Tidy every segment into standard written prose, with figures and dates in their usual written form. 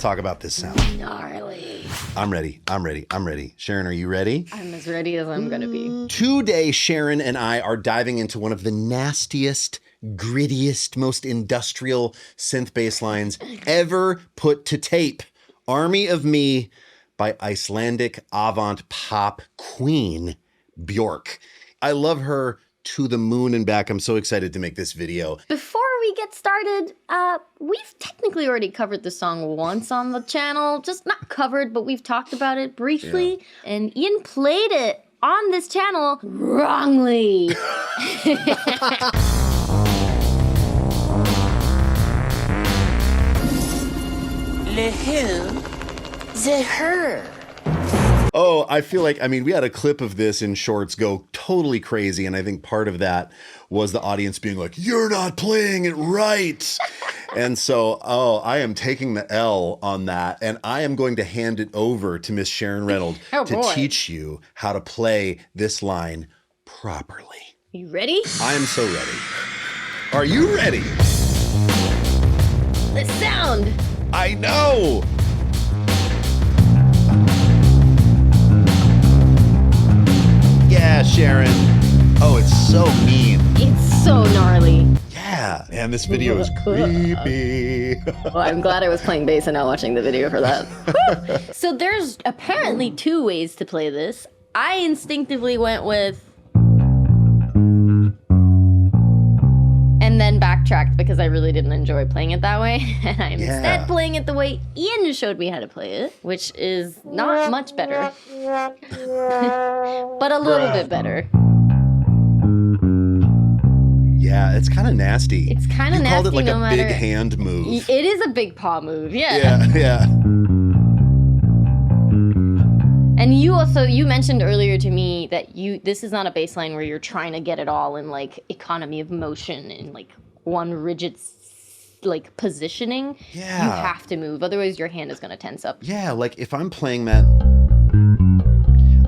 talk about this sound. Gnarly. I'm ready. Sharon, are you ready? I'm as ready as I'm gonna be. Today, Sharon and I are diving into one of the nastiest, grittiest, most industrial synth bass lines ever put to tape. Army of Me by Icelandic avant pop queen Bjork. I love her to the moon and back. I'm so excited to make this video. Before we get started, we've technically already covered the song once on the channel. Just not covered, but we've talked about it briefly. Yeah. And Ian played it on this channel wrongly. Le who? The her. Oh, I feel like, we had a clip of this in Shorts go totally crazy. And I think part of that was the audience being like, you're not playing it right. And so, I am taking the L on that. And I am going to hand it over to Miss Sharon Reynolds to teach you how to play this line properly. You ready? I am so ready. Are you ready? The sound. I know. Yeah, Sharon. Oh, it's so mean. It's so gnarly. Yeah, man, this video is creepy. Well, I'm glad I was playing bass and not watching the video for that. So there's apparently two ways to play this. I instinctively went with... and then backtracked because I really didn't enjoy playing it that way. And I'm instead playing it the way Ian showed me how to play it, which is not much better. But a little bit better. Yeah, it's kind of nasty. It's kind of nasty. You called it like no a matter, big hand move. It is a big paw move, yeah. Yeah. And you mentioned earlier to me that this is not a bass line where you're trying to get it all in like economy of motion in like one rigid like positioning. Yeah. You have to move, otherwise your hand is gonna tense up. Yeah, like if I'm playing that,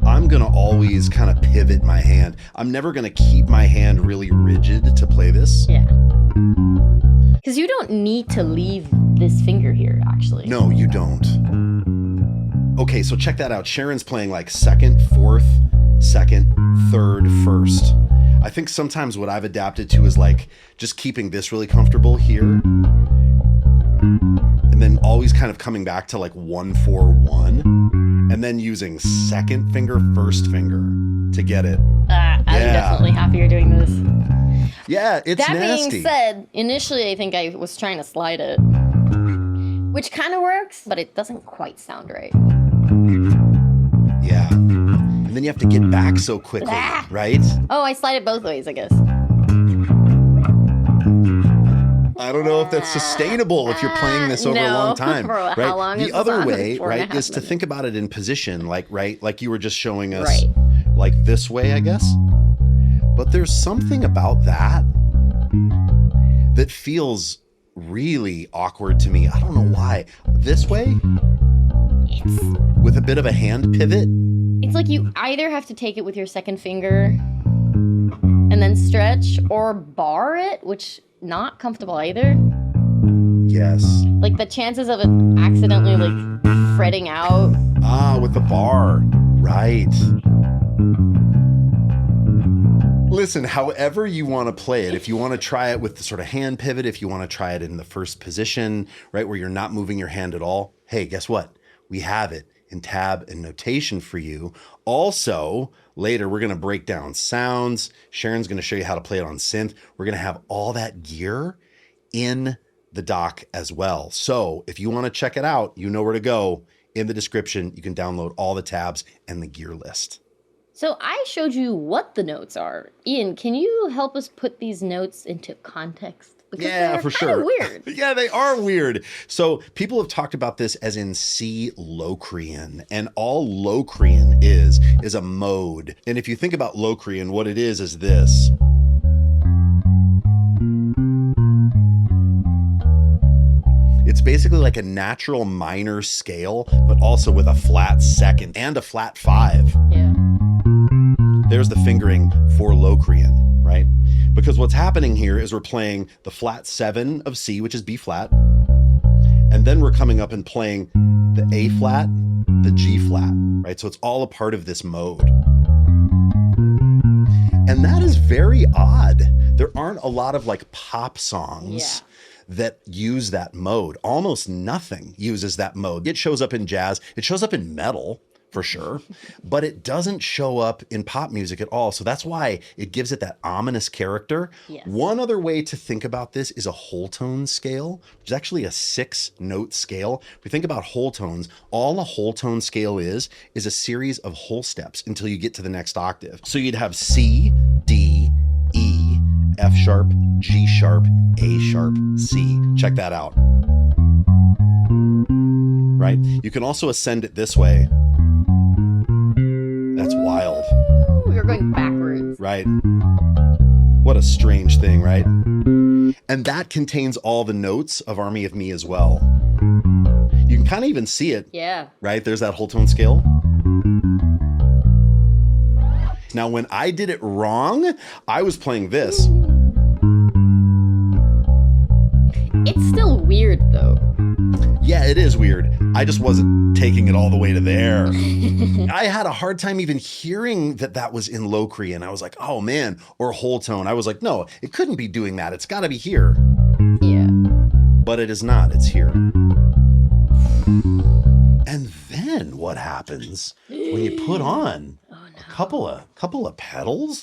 I'm gonna always kind of pivot my hand. I'm never gonna keep my hand really rigid to play this. Yeah. Because you don't need to leave this finger here, actually. No, you don't. Okay, so check that out. Sharon's playing like second, fourth, second, third, first. I think sometimes what I've adapted to is like just keeping this really comfortable here. And then always kind of coming back to like 1-4-1. And then using second finger, first finger to get it. I'm definitely happier doing this. Yeah, it's nasty. That being said, initially I think I was trying to slide it. Which kind of works, but it doesn't quite sound right. Yeah. And then you have to get back so quickly, right? Oh, I slide it both ways, I guess. I don't know if that's sustainable if you're playing this over a long time. Right? How long the other way, right, is to think about it in position, like you were just showing us, like this way, I guess. But there's something about that feels really awkward to me. I don't know why. This way, with a bit of a hand pivot. It's like you either have to take it with your second finger and then stretch, or bar it, which not comfortable either. Yes. Like the chances of it accidentally like fretting out. Ah, with the bar. Right. Listen, however you want to play it, if you want to try it with the sort of hand pivot, if you want to try it in the first position, right, where you're not moving your hand at all, hey, guess what? We have it in tab and notation for you. Also, later we're going to break down sounds. Sharon's going to show you how to play it on synth. We're going to have all that gear in the doc as well. So if you want to check it out, you know where to go. In the description, you can download all the tabs and the gear list. So I showed you what the notes are. Ian, can you help us put these notes into context? Because for sure. Weird. Yeah, they are weird. So people have talked about this as in C Locrian, and all Locrian is a mode. And if you think about Locrian, what it is this. It's basically like a natural minor scale, but also with a flat second and a flat 5. Yeah. There's the fingering for Locrian, right? Because what's happening here is we're playing the flat 7 of C, which is B flat, And then we're coming up and playing the A flat, the G flat, right? So it's all a part of this mode. And that is very odd. There aren't a lot of like pop songs that use that mode. Almost nothing uses that mode. It shows up in jazz. It shows up in metal for sure, but it doesn't show up in pop music at all. So that's why it gives it that ominous character. Yes. One other way to think about this is a whole tone scale, which is actually a 6-note scale. If we think about whole tones, all a whole tone scale is a series of whole steps until you get to the next octave. So you'd have C, D, E, F sharp, G sharp, A sharp, C. Check that out. Right? You can also ascend it this way. That's wild. You're going backwards. Right. What a strange thing, right? And that contains all the notes of Army of Me as well. You can kind of even see it. Yeah. Right? There's that whole tone scale. Now, when I did it wrong, I was playing this. It's still weird, though. Yeah, it is weird. I just wasn't taking it all the way to there. I had a hard time even hearing that was in Locrian. I was like, oh man, or whole tone. I was like, no, it couldn't be doing that. It's got to be here. Yeah. But it is not. It's here. And then what happens when you put on a couple of pedals?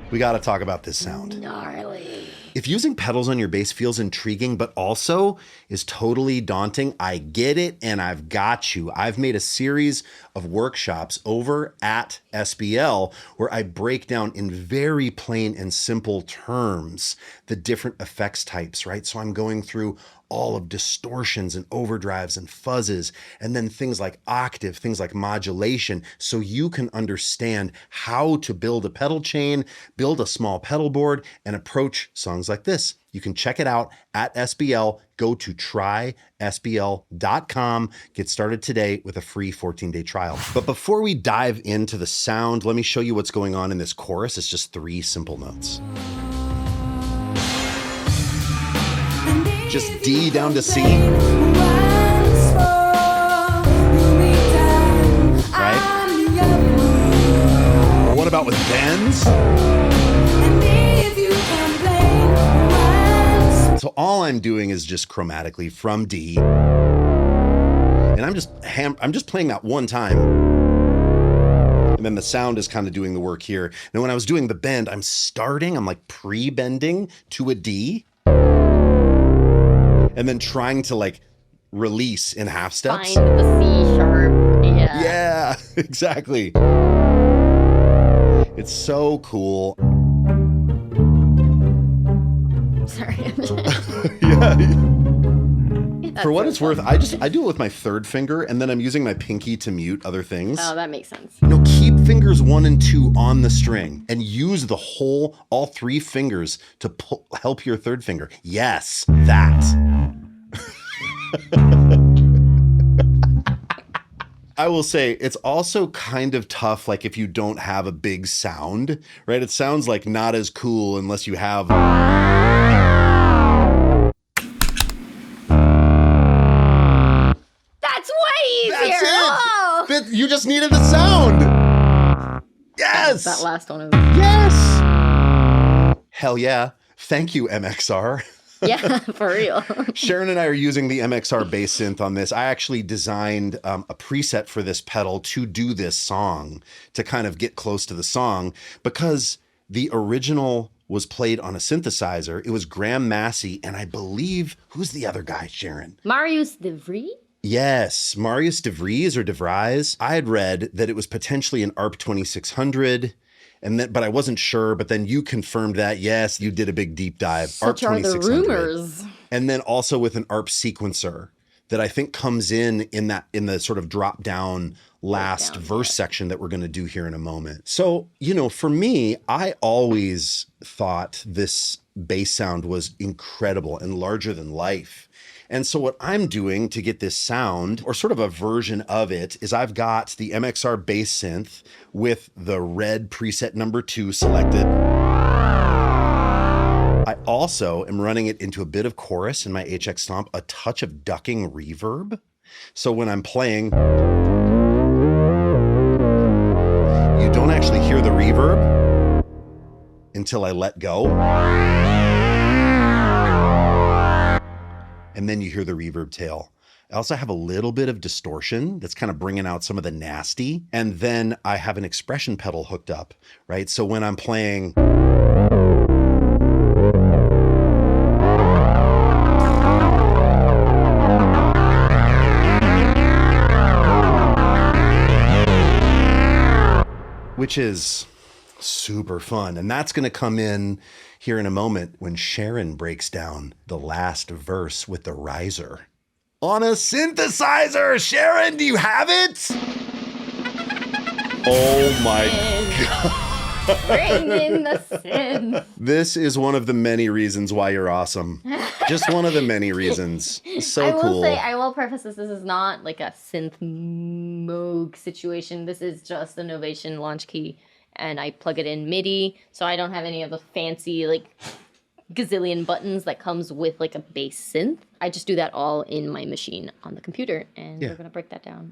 We got to talk about this sound. Gnarly. If using pedals on your bass feels intriguing, but also is totally daunting, I get it and I've got you. I've made a series of workshops over at SBL where I break down in very plain and simple terms the different effects types, right? So I'm going through all of distortions and overdrives and fuzzes, and then things like octave, things like modulation, so you can understand how to build a pedal chain, build a small pedal board, and approach songs like this. You can check it out at SBL. Go to trysbl.com. Get started today with a free 14-day trial. But before we dive into the sound, let me show you what's going on in this chorus. It's just 3 simple notes. Just D down to C. Right? What about with bends? So all I'm doing is just chromatically from D. And I'm just playing that one time. And then the sound is kind of doing the work here. Now when I was doing the bend, I'm like pre-bending to a D. And then trying to like release in half steps. Find the C sharp. Yeah. Yeah, exactly. It's so cool. Sorry. Yeah. For what it's worth, I do it with my 3rd finger, and then I'm using my pinky to mute other things. Oh, that makes sense. No, keep fingers 1 and 2 on the string and use all 3 fingers to help your 3rd finger. Yes, that. I will say it's also kind of tough, like if you don't have a big sound, right? It sounds like not as cool unless you have. That's way easier. That's it. Oh. You just needed the sound. Yes. That last one is. Yes. Hell yeah. Thank you, MXR. Yeah, for real. Sharon and I are using the MXR bass synth on this. I actually designed a preset for this pedal to do this song, to kind of get close to the song, because the original was played on a synthesizer. It was Graham Massey, and I believe, who's the other guy, Sharon? Marius de Vries? Yes, Marius de Vries or de Vries. I had read that it was potentially an ARP 2600, but I wasn't sure. But then you confirmed that. Yes, you did a big deep dive. Such are the rumors. And then also with an ARP sequencer that I think comes in the sort of drop down last verse section that we're going to do here in a moment. So, for me, I always thought this bass sound was incredible and larger than life. And so what I'm doing to get this sound, or sort of a version of it, is I've got the MXR bass synth with the red preset number 2 selected. I also am running it into a bit of chorus in my HX Stomp, a touch of ducking reverb. So when I'm playing, you don't actually hear the reverb until I let go. And then you hear the reverb tail. I also have a little bit of distortion that's kind of bringing out some of the nasty. And then I have an expression pedal hooked up, right? So when I'm playing, which is super fun. And that's going to come in here in a moment when Sharon breaks down the last verse with the riser on a synthesizer. Sharon, do you have it? Oh my God. Bring in the synth. This is one of the many reasons why you're awesome. Just one of the many reasons. So cool. I will preface this is not like a synth Moog situation. This is just a Novation launch key, and I plug it in MIDI, so I don't have any of the fancy like gazillion buttons that comes with like a bass synth. I just do that all in my machine on the computer, and we're gonna break that down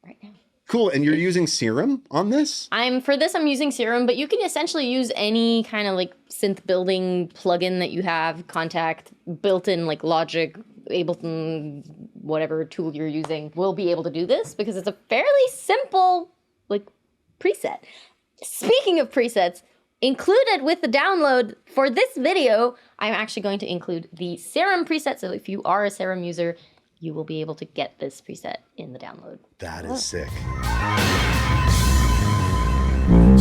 right now. Cool. And you're using Serum on this? I'm using Serum, but you can essentially use any kind of like synth building plugin that you have, Contact, built-in like Logic, Ableton, whatever tool you're using will be able to do this because it's a fairly simple like preset. Speaking of presets, included with the download for this video, I'm actually going to include the Serum preset. So if you are a Serum user, you will be able to get this preset in the download. That is sick.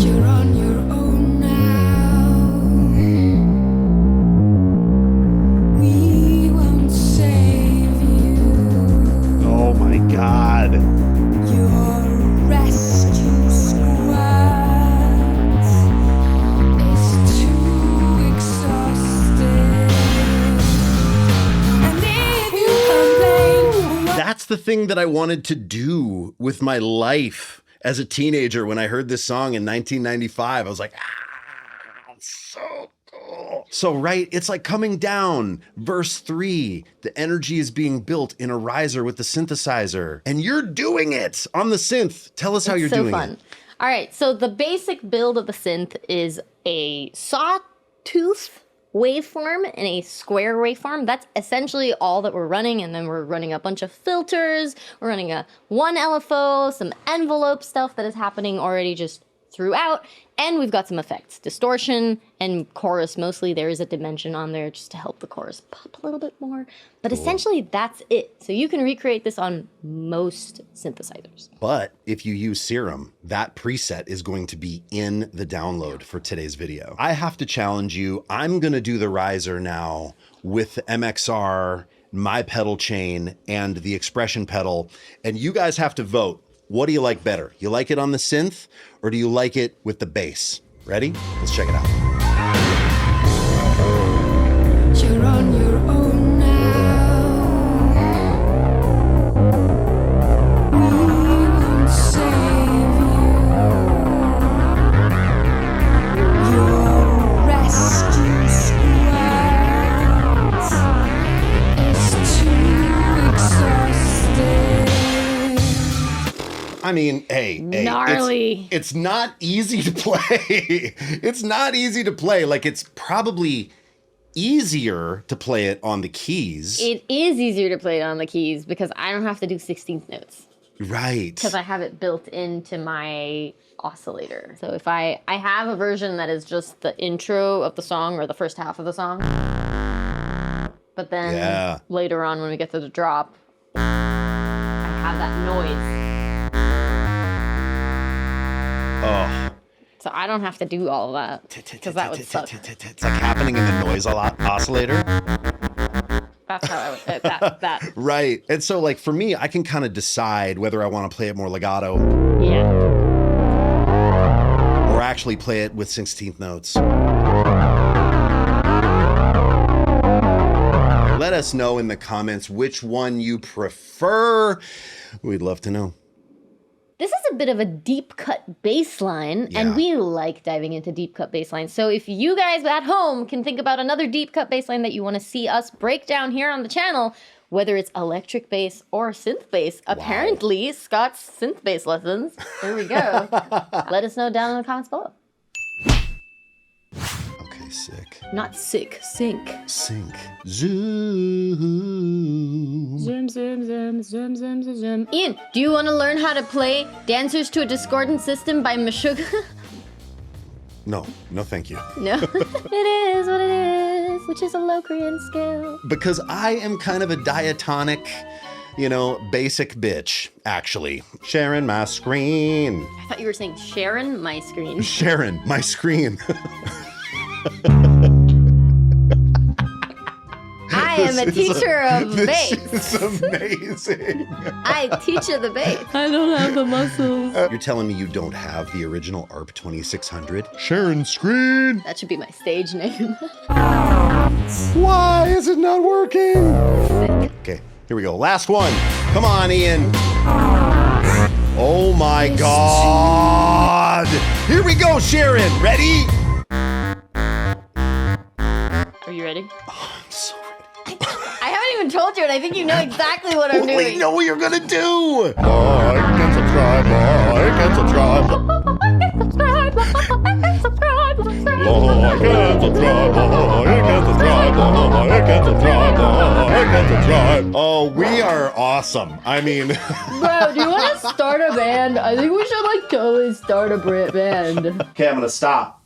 You're on your own now. We won't save you. Oh my God. Your rescue squad is too exhausted. And if you complain, That's the thing that I wanted to do with my life as a teenager when I heard this song in 1995. I was like, it's so cool. So, right, it's like coming down. Verse 3, the energy is being built in a riser with the synthesizer. And you're doing it on the synth. Tell us how you're doing it. All right, so the basic build of the synth is a sawtooth waveform and a square waveform. That's essentially all that we're running, and then we're running a bunch of filters, we're running a one LFO, some envelope stuff that is happening already just throughout, and we've got some effects, distortion and chorus. Mostly there is a dimension on there just to help the chorus pop a little bit more, but essentially that's it. So you can recreate this on most synthesizers. But if you use Serum, that preset is going to be in the download for today's video. I have to challenge you. I'm going to do the riser now with the MXR, my pedal chain, and the expression pedal, and you guys have to vote. What do you like better? You like it on the synth, or do you like it with the bass? Ready? Let's check it out. you're on your own now. We won't save you. Your rescue squad is too exhausted. I mean, hey, Gnarly. it's not easy to play. It's not easy to play. Like, it's probably easier to play it on the keys. It is easier to play it on the keys because I don't have to do 16th notes. Right. Because I have it built into my oscillator. So if I have a version that is just the intro of the song or the first half of the song. But then later on when we get to the drop, I have that noise. Oh. So I don't have to do all of that. Because that would suck. It's like happening in the noise oscillator. That's how I would, that. Right. And so, like, for me, I can kind of decide whether I want to play it more legato Yeah. or actually play it with 16th notes. let us know in the comments which one you prefer. We'd love to know. This is a bit of a deep cut bass line, Yeah. and we like diving into deep cut bass lines. So if you guys at home can think about another deep cut bass line that you want to see us break down here on the channel, whether it's electric bass or synth bass, apparently Scott's synth bass lessons, there we go. Let us know down in the comments below. Okay, sick. Not sick, sync. Sync. Zoom. Zoom, zoom, zoom, zoom, zoom, zoom, zoom. Ian, do you want to learn how to play Dancers to a Discordant System by Meshuggah? No, thank you. No. It is what it is, which is a Locrian scale. Because I am kind of a diatonic, basic bitch, actually. Sharon, my screen. I thought you were saying Sharon, my screen. Sharon, my screen. I am a teacher of bass. This is amazing. I teach you the bass. I don't have the muscles. You're telling me you don't have the original ARP 2600? Sharon screen. That should be my stage name. Why is it not working? Okay, here we go. Last one. Come on, Ian. Oh my God. Here we go, Sharon. Ready? Are you ready? Oh, I'm so ready. I haven't even told you, and I think you know exactly what I'm We doing. know what you're gonna do. Like and subscribe. Like and subscribe. Like and subscribe. Like and subscribe. Like and subscribe. Oh, we are awesome. I mean, Bro, do you want to start a band? I think we should totally start a Brit band. okay, I'm gonna stop.